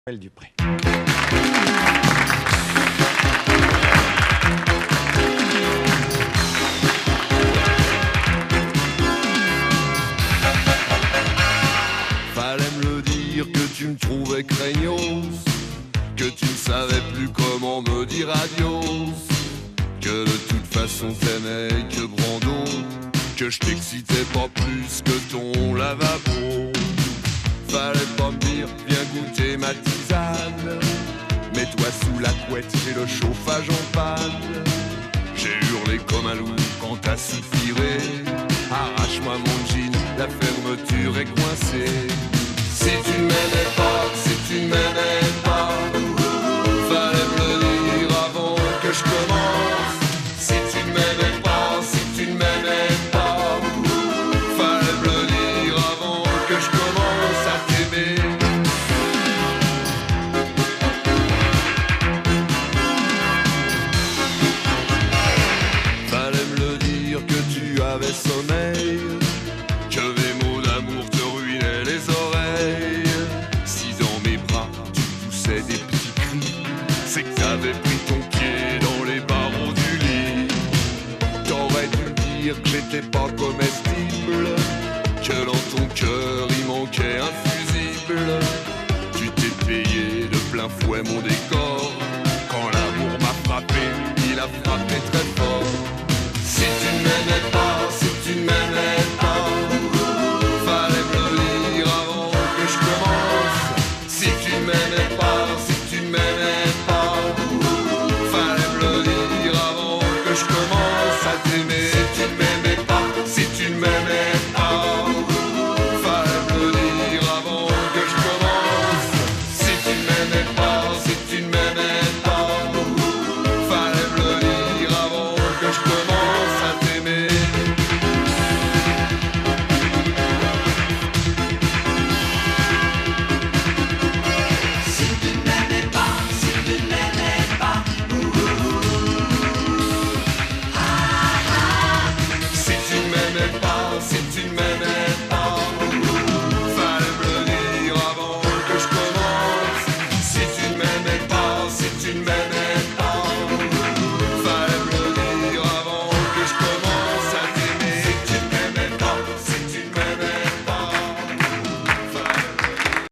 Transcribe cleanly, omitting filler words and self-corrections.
Dupré. Fallait me le dire que tu me trouvais craignos, que tu ne savais plus comment me dire adios, que de toute façon t'aimais que Brando, que je t'excitais pas plus que ton lavabo. Fallait pas me dire viens goûter ma tisane, mets-toi sous la couette, j'ai le chauffage en panne. J'ai hurlé comme un loup quand t'as soupiré, arrache-moi mon jean, la fermeture est coincée. Si tu ne m'aimais pas, si tu ne m'aimais pas, fallait me le dire avant que je commence. Si tu ne m'aimais pas, si tu ne m'aimais pas, fallait me le dire avant que je commence à t'aimer. Fallait me le dire que tu avais sommeil, que mes mots d'amour te ruinaient les oreilles. Si dans mes bras tu poussais des petits cris, c'est que t'avais pris ton pied dans les barreaux du lit. T'aurais dû dire que j'étais pas comestible, que dans ton cœur il manquait un fusible. Tu t'es payé de plein fouet mon décor, quand l'amour m'a frappé, il a frappé très fort. Si tu ne m'aimais pas, si tu ne m'aimais pas, fallait me le dire avant que je commence. Si tu ne m'aimais pas, si